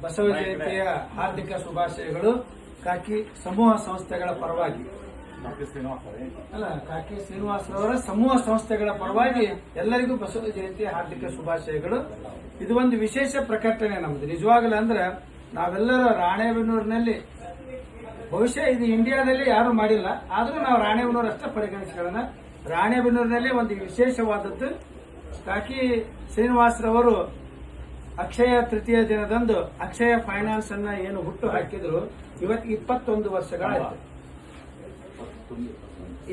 ಬಸವ ಜಯಂತಿಯ ಹಾರ್ದಿಕ ಶುಭಾಶಯಗಳು. ಕಾಕಿ ಸಮೂಹ ಸಂಸ್ಥೆಗಳ ಪರವಾಗಿ ಕಾಕಿ ಶ್ರೀನಿವಾಸರವರ ಸಮೂಹ ಸಂಸ್ಥೆಗಳ ಪರವಾಗಿ ಎಲ್ಲರಿಗೂ ಬಸವ ಜಯಂತಿಯ ಹಾರ್ದಿಕ ಶುಭಾಶಯಗಳು. ಇದು ಒಂದು ವಿಶೇಷ ಪ್ರಕಟಣೆ ನಮ್ದು. ನಿಜವಾಗಲೂ ಅಂದ್ರೆ ನಾವೆಲ್ಲರೂ ರಾಣೆಬೆನ್ನೂರಿನಲ್ಲಿ ಬಹುಶಃ ಇದು ಇಂಡಿಯಾದಲ್ಲಿ ಯಾರು ಮಾಡಿಲ್ಲ, ಆದ್ರೂ ನಾವು ರಾಣೆಬೆನ್ನೂರು ಅಷ್ಟೇ ಪರಿಗಣಿಸಿಕೊಳ್ಳೋಣ. ರಾಣೆಬೆನ್ನೂರಿನಲ್ಲಿ ಒಂದು ವಿಶೇಷವಾದದ್ದು, ಕಾಕಿ ಶ್ರೀನಿವಾಸರವರು ಅಕ್ಷಯ ತೃತೀಯ ದಿನದಂದು ಅಕ್ಷಯ ಫೈನಾನ್ಸ್ ಅನ್ನ ಏನು ಹುಟ್ಟು ಹಾಕಿದ್ರು, ಇವತ್ತು 21 ವರ್ಷಗಳಾಯ್ತು.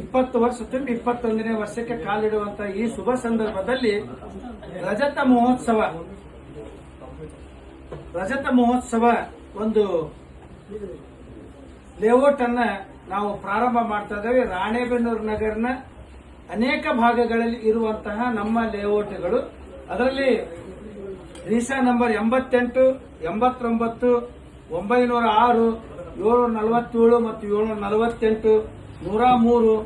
20 ವರ್ಷ ತುಂಬಿ 21ನೇ ವರ್ಷಕ್ಕೆ ಕಾಲಿಡುವಂತಹ ಈ ಶುಭ ಸಂದರ್ಭದಲ್ಲಿ ರಜತ ಮಹೋತ್ಸವ ಒಂದು ಲೇಔಟ್ ಅನ್ನ ನಾವು ಪ್ರಾರಂಭ ಮಾಡ್ತಾ ಇದ್ದೇವೆ. ರಾಣೆಬೆನ್ನೂರು ನಗರನ ಅನೇಕ ಭಾಗಗಳಲ್ಲಿ ಇರುವಂತಹ ನಮ್ಮ ಲೇಔಟ್ಗಳು, ಅದರಲ್ಲಿ ರೀಸಾ ನಂಬರ್ 88, 89, 906, 747 ಮತ್ತು 748, 103,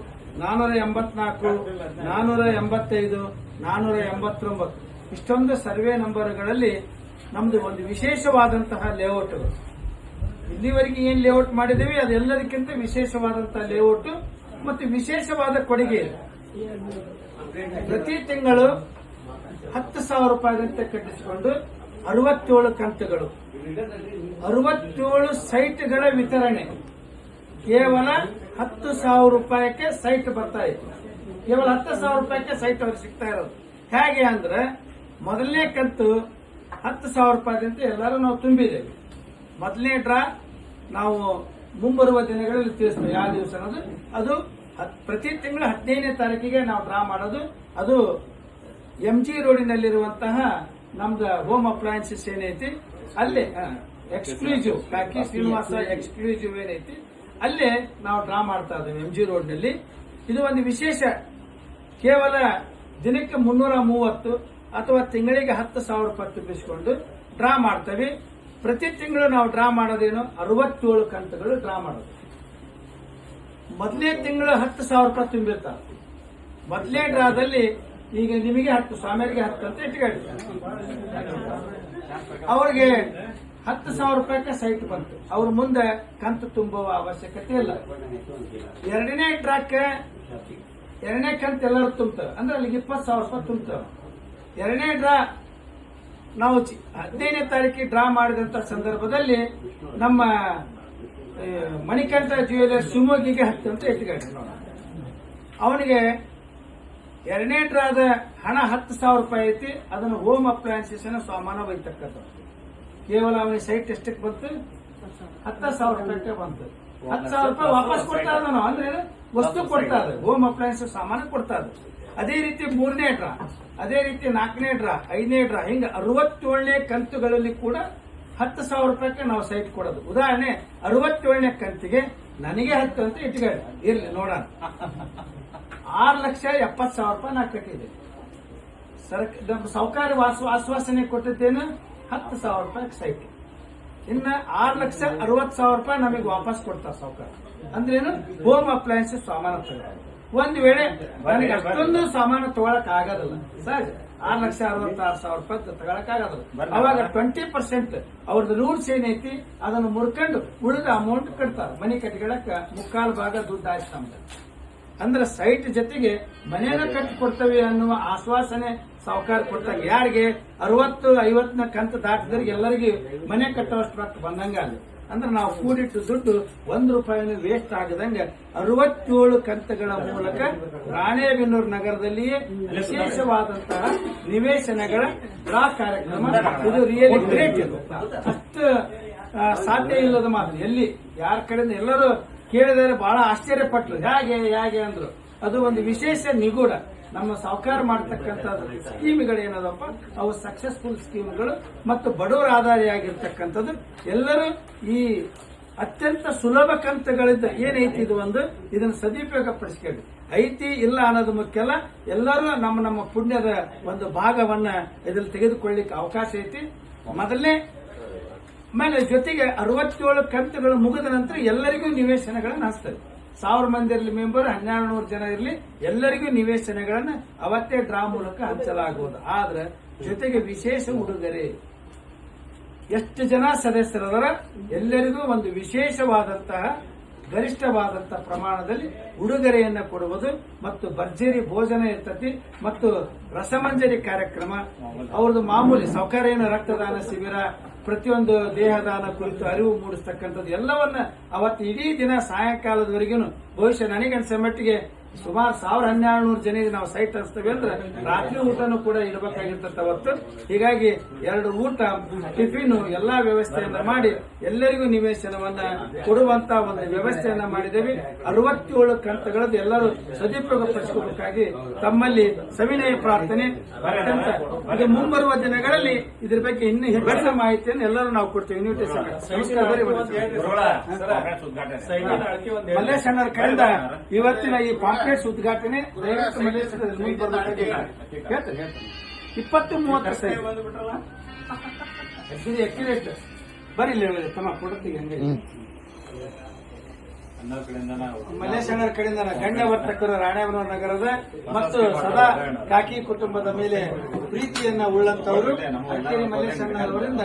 484, 485, 489 ಇಷ್ಟೊಂದು ಸರ್ವೆ ನಂಬರ್ಗಳಲ್ಲಿ ನಮ್ದು ಒಂದು ವಿಶೇಷವಾದಂತಹ ಲೇಔಟ್ಗಳು. ಇಲ್ಲಿವರೆಗೆ ಏನ್ ಲೇಔಟ್ ಮಾಡಿದ್ದೇವೆ ಅದೆಲ್ಲದಕ್ಕಿಂತ ವಿಶೇಷವಾದಂತಹ ಲೇಔಟ್ ಮತ್ತು ವಿಶೇಷವಾದ ಕೊಡುಗೆ. ಪ್ರತಿ ತಿಂಗಳು 10,000 ರೂಪಾಯಿದಂತೆ ಕಟ್ಟಿಸಿಕೊಂಡು 67 ಕಂತುಗಳು, 67 ಸೈಟ್ಗಳ ವಿತರಣೆ. ಕೇವಲ 10,000 ರೂಪಾಯಿಗೆ ಸೈಟ್ ಬರ್ತಾ ಇತ್ತು. ಕೇವಲ 10,000 ರೂಪಾಯಿಗೆ ಸೈಟ್ ಅವ್ರಿಗೆ ಸಿಗ್ತಾ ಇರೋದು. ಹೇಗೆ ಅಂದ್ರೆ ಮೊದಲನೇ ಕಂತು 10,000 ರೂಪಾಯಿದಂತೆ ಎಲ್ಲರೂ ನಾವು ತುಂಬಿದ್ದೇವೆ. ಮೊದಲನೇ ಡ್ರಾ ನಾವು ಮುಂಬರುವ ದಿನಗಳಲ್ಲಿ ತಿಳಿಸ್ತೇವೆ ಯಾವ ದಿವಸ ಅನ್ನೋದು. ಅದು ಪ್ರತಿ ತಿಂಗಳು 15ನೇ ತಾರೀಕಿಗೆ ನಾವು ಡ್ರಾ ಮಾಡೋದು. ಅದು MG ರೋಡಿನಲ್ಲಿರುವಂತಹ ನಮ್ದು ಹೋಮ್ ಅಪ್ಲಯನ್ಸಸ್ ಏನೈತಿ ಅಲ್ಲೇ ಎಕ್ಸ್ಕ್ಲೂಸಿವ್ ಕಾಕಿ ಶ್ರೀನಿವಾಸ ಎಕ್ಸ್ಕ್ಲೂಸಿವ್ ಏನೈತಿ ಅಲ್ಲೇ ನಾವು ಡ್ರಾ ಮಾಡ್ತಾ ಇದ್ದೇವೆ MG ರೋಡ್ನಲ್ಲಿ. ಇದು ಒಂದು ವಿಶೇಷ. ಕೇವಲ ದಿನಕ್ಕೆ 330 ಅಥವಾ ತಿಂಗಳಿಗೆ 10,000 ರೂಪಾಯಿ ತುಂಬಿಸಿಕೊಂಡು ಡ್ರಾ ಮಾಡ್ತೇವೆ. ಪ್ರತಿ ತಿಂಗಳು ನಾವು ಡ್ರಾ ಮಾಡೋದೇನು 67 ಕಂತುಗಳು ಡ್ರಾ ಮಾಡೋದು. ಮೊದಲನೇ ತಿಂಗಳು 10,000 ರೂಪಾಯಿ ತುಂಬಿರ್ತಾರೆ. ಮೊದಲನೇ ಡ್ರಾದಲ್ಲಿ ಈಗ ನಿಮಗೆ 10, ಸ್ವಾಮಿಯರಿಗೆ 10 ಅಂತ ಇಟ್ಕೊಳ್ಳಿ. ಅವ್ರಿಗೆ 10,000 ರೂಪಾಯಿಗೆ ಸೈಟ್ ಬಂತು. ಅವ್ರ ಮುಂದೆ ಕಂತು ತುಂಬುವ ಅವಶ್ಯಕತೆ ಇಲ್ಲ. ಎರಡನೇ ಡ್ರಾಕ್ಕೆ ಎರಡನೇ ಕಂತು ಎಲ್ಲರೂ ತುಂಬ್ತಾರೆ, ಅಂದ್ರೆ ಅಲ್ಲಿಗೆ 20,000 ರೂಪಾಯಿ ತುಂಬ್ತಾರೆ. ಎರಡನೇ ಡ್ರಾ ನಾವು 15ನೇ ತಾರೀಕಿಗೆ ಡ್ರಾ ಮಾಡಿದಂತ ಸಂದರ್ಭದಲ್ಲಿ ನಮ್ಮ ಮಣಿಕಂಠ ಜ್ಯುವೆಲರ್ಸ್ ಶಿವಮೊಗ್ಗಿಗೆ 10 ಅಂತ ಇಟ್ಕೊಳ್ಳಿ. ಅವನಿಗೆ ಎರಡನೇ ಡ್ರಾದ ಹಣ 10,000 ರೂಪಾಯಿ ಐತಿ. ಅದನ್ನು ಹೋಮ್ ಅಪ್ಲಯನ್ಸಸ್ ಸಾಮಾನ ಒಯ್ತಕ್ಕಂಥ. ಕೇವಲ ಅವನಿಗೆ ಸೈಟ್ ಎಷ್ಟಕ್ಕೆ ಬಂತು 10,000 ರೂಪಾಯಿಗೆ ಬಂತು. 10,000 ರೂಪಾಯಿ ವಾಪಸ್ ಕೊಡ್ತಾ ಇದ್ದಾನು, ಅಂದ್ರೆ ವಸ್ತು ಕೊಡ್ತಾ ಇದೆ, ಹೋಮ್ ಅಪ್ಲಯನ್ಸಸ್ ಸಾಮಾನು ಕೊಡ್ತಾ ಇದೆ. ಅದೇ ರೀತಿ 3ನೇ ಡ್ರಾ, ಅದೇ ರೀತಿ 4ನೇ ಡ್ರಾ, 5ನೇ ಡ್ರಾ, ಹಿಂಗ 67ನೇ ಕಂತುಗಳಲ್ಲಿ ಕೂಡ 10,000 ರೂಪಾಯಿಗೆ ನಾವು ಸೈಟ್ ಕೊಡೋದು. ಉದಾಹರಣೆ 67ನೇ ಕಂತಿಗೆ ನನಗೆ 10 ಅಂತ ಇಟ್ಕೊಳ್ಳಿ, ಇರ್ಲಿ ನೋಡೋಣ. 6,70,000 ರೂಪಾಯಿ ನಾ ಕಟ್ಟಿದೆ. ನಮ್ಮ ಸಹಕಾರಿ ಆಶ್ವಾಸನೆ ಕೊಟ್ಟಿದ್ದೇನು 10,000 ರೂಪಾಯಿ ಸೈಟ್. ಇನ್ನ 6,60,000 ರೂಪಾಯಿ ನಮಗೆ ವಾಪಸ್ ಕೊಡ್ತಾರೆ ಸಹಕಾರ. ಅಂದ್ರೇನು ಹೋಮ್ ಅಪ್ಲಯನ್ಸಸ್ ಸಾಮಾನು ತಗೊಳ್ಳೋದು. ಒಂದ್ ವೇಳೆ ನನಗೆ ಅಷ್ಟೊಂದು ಸಾಮಾನು ತಗೊಳಕ್ ಆಗೋದಿಲ್ಲ ಸರ್, 6,66,000 ರೂಪಾಯಿ ತಗೊಳಕ್ ಆಗೋದಿಲ್ಲ. ಅವಾಗ 20% ಅವ್ರದ್ದು ರೂಲ್ಸ್ ಏನೈತಿ ಅದನ್ನು ಮುರ್ಕೊಂಡು ಉಳಿದ ಅಮೌಂಟ್ ಕಟ್ತಾರೆ. ಮನೆ ಕಟ್ಕೊಳಕ್ 3/4 ಭಾಗ ದುಡ್ಡು ಆಯ್ತು ನಮ್ದು. ಅಂದ್ರೆ ಸೈಟ್ ಜೊತೆಗೆ ಮನೇನ ಕಟ್ಟಿ ಕೊಡ್ತೇವೆ ಅನ್ನುವ ಆಶ್ವಾಸನೆ ಸಾಹುಕಾರ ಕೊಟ್ಟಾಗ ಯಾರಿಗೆ 60-50ನ ಕಂತು ದಾಟಿದ್ರಿಗೆ ಎಲ್ಲರಿಗೂ ಮನೆ ಕಟ್ಟುವಷ್ಟು ರೊಕ್ಕ ಬಂದಂಗ ಅಲ್ಲಿ. ಅಂದ್ರೆ ನಾವು ಕೂಡಿಟ್ಟು ದುಡ್ಡು 1 ರೂಪಾಯಿನೂ ವೇಸ್ಟ್ ಆಗದಂಗೆ 67 ಕಂತುಗಳ ಮೂಲಕ ರಾಣೆಬೆನ್ನೂರು ನಗರದಲ್ಲಿಯೇ ವಿಶೇಷವಾದಂತಹ ನಿವೇಶನಗಳ ಡ್ರಾ ಕಾರ್ಯಕ್ರಮ. ಇದು ರಿಯಲಿ ಗ್ರೇಟ್. ಇದು ಅಷ್ಟು ಸಾಧ್ಯ ಇಲ್ಲದ ಮಾತು. ಎಲ್ಲಿ ಯಾರ ಕಡೆಯಿಂದ ಎಲ್ಲರೂ ಕೇಳಿದರೆ ಬಹಳ ಆಶ್ಚರ್ಯಪಟ್ರು. ಹೇಗೆ ಅಂದ್ರು. ಅದು ಒಂದು ವಿಶೇಷ ನಿಗೂಢ. ನಮ್ಮ ಸಾಹುಕಾರ ಮಾಡತಕ್ಕಂಥ ಸ್ಕೀಮ್ಗಳೇನದಪ್ಪ ಅವು ಸಕ್ಸಸ್ಫುಲ್ ಸ್ಕೀಮ್ಗಳು ಮತ್ತು ಬಡವರ ಆಧಾರಿಯಾಗಿರ್ತಕ್ಕಂಥದ್ದು. ಎಲ್ಲರೂ ಈ ಅತ್ಯಂತ ಸುಲಭ ಕಂತುಗಳಿಂದ ಏನೈತಿ ಇದು ಒಂದು ಇದನ್ನು ಸದುಪಯೋಗ ಪಡಿಸ್ಕೊಳ್ಳಿ. ಐತಿ ಇಲ್ಲ ಅನ್ನೋದು ಮುಖ್ಯ ಅಲ್ಲ. ಎಲ್ಲರೂ ನಮ್ಮ ಪುಣ್ಯದ ಒಂದು ಭಾಗವನ್ನ ಇದ್ರಲ್ಲಿ ತೆಗೆದುಕೊಳ್ಳಿಕ್ಕೆ ಅವಕಾಶ ಐತಿ. ಮೊದಲನೇ ಆಮೇಲೆ ಜೊತೆಗೆ 67 ಕಂತುಗಳು ಮುಗಿದ ನಂತರ ಎಲ್ಲರಿಗೂ ನಿವೇಶನಗಳನ್ನು ಹಚ್ತದೆ. 1000 ಮಂದಿ ಇರಲಿ ಮೆಂಬರ್, 1200 ಜನ ಇರಲಿ, ಎಲ್ಲರಿಗೂ ನಿವೇಶನಗಳನ್ನು ಅವತ್ತೇ ಡ್ರಾ ಮೂಲಕ ಹಂಚಲಾಗುವುದು. ಆದ್ರೆ ಜೊತೆಗೆ ವಿಶೇಷ ಉಡುಗೊರೆ ಎಷ್ಟು ಜನ ಸದಸ್ಯರದರ ಎಲ್ಲರಿಗೂ ಒಂದು ವಿಶೇಷವಾದಂತಹ ಗರಿಷ್ಠವಾದಂತಹ ಪ್ರಮಾಣದಲ್ಲಿ ಉಡುಗೊರೆಯನ್ನ ಕೊಡುವುದು ಮತ್ತು ಭರ್ಜರಿ ಭೋಜನ ಇರ್ತತಿ ಮತ್ತು ರಸಮಂಜರಿ ಕಾರ್ಯಕ್ರಮ ಅವ್ರದ್ದು ಮಾಮೂಲಿ ಸೌಕರ್ಯನ ರಕ್ತದಾನ ಶಿಬಿರ ಪ್ರತಿಯೊಂದು ದೇಹದಾನ ಕುರಿತು ಅರಿವು ಮೂಡಿಸ್ತಕ್ಕಂಥದ್ದು ಎಲ್ಲವನ್ನ ಅವತ್ತು ಇಡೀ ದಿನ ಸಾಯಂಕಾಲದವರೆಗೂ ಬಹುಶಃ ನನಗನ್ಸ ಮಟ್ಟಿಗೆ ಸುಮಾರು 1200 ಜನಿಗೆ ನಾವು ಸೈಟ್ ಹಚ್ತೇವೆ ಅಂದ್ರೆ ರಾತ್ರಿ ಊಟನೂ ಕೂಡ ಇಡಬೇಕಾಗಿರ್ತದೆ ಅವತ್ತು. ಹೀಗಾಗಿ 2 ಊಟ ಟಿಫಿನ್ ಎಲ್ಲಾ ವ್ಯವಸ್ಥೆಯನ್ನ ಮಾಡಿ ಎಲ್ಲರಿಗೂ ನಿವೇಶನವನ್ನ ಕೊಡುವಂತ ಒಂದು ವ್ಯವಸ್ಥೆಯನ್ನ ಮಾಡಿದ್ದೇವೆ. 67 ಕಂತುಗಳದ್ದು ಎಲ್ಲರೂ ಸದುಪಯೋಗ ಪಡಿಸಿಕೊಳ್ಳಬೇಕಾಗಿ ತಮ್ಮಲ್ಲಿ ಸವಿನಯ ಪ್ರಾರ್ಥನೆ. ಅತ್ಯಂತ ಇದು ಮುಂಬರುವ ದಿನಗಳಲ್ಲಿ ಇದ್ರ ಬಗ್ಗೆ ಇನ್ನೂ ಹೆಚ್ಚಿನ ಮಾಹಿತಿಯನ್ನು ಎಲ್ಲರೂ ನಾವು ಕೊಡ್ತೇವೆ. ಇನ್ವಿಟೇಷನ್ ಮಲ್ಲೇಶ್ ಅಣ್ಣರ ಕಡೆಯಿಂದ ಇವತ್ತಿನ ಈ ಕಾಂಪ್ಲೆಕ್ಸ್ ಉದ್ಘಾಟನೆ ದಯವಿಟ್ಟು ಮಲ್ಲೇಶ್ 20-30 ಸೈಜ್ ಎಕ್ಯುರೇಟ್ ಬರೀ ತಮ್ಮ ಕೊಡುತ್ತೀವಿ ಹಂಗೆ ಮಲ್ಲೇಶ್ ಅಣ್ಣರ ಕಡೆಯಿಂದ ಗಣ್ಯವರ್ತಕರು ರಾಣೇಬೆನ್ನೂರು ನಗರದ ಮತ್ತು ಸದಾ ಕಾಕಿ ಕುಟುಂಬದ ಮೇಲೆ ಪ್ರೀತಿಯನ್ನ ಉಳ್ಳಂತವರು ಮಲ್ಲೇಶ್ ಅಣ್ಣವರಿಂದ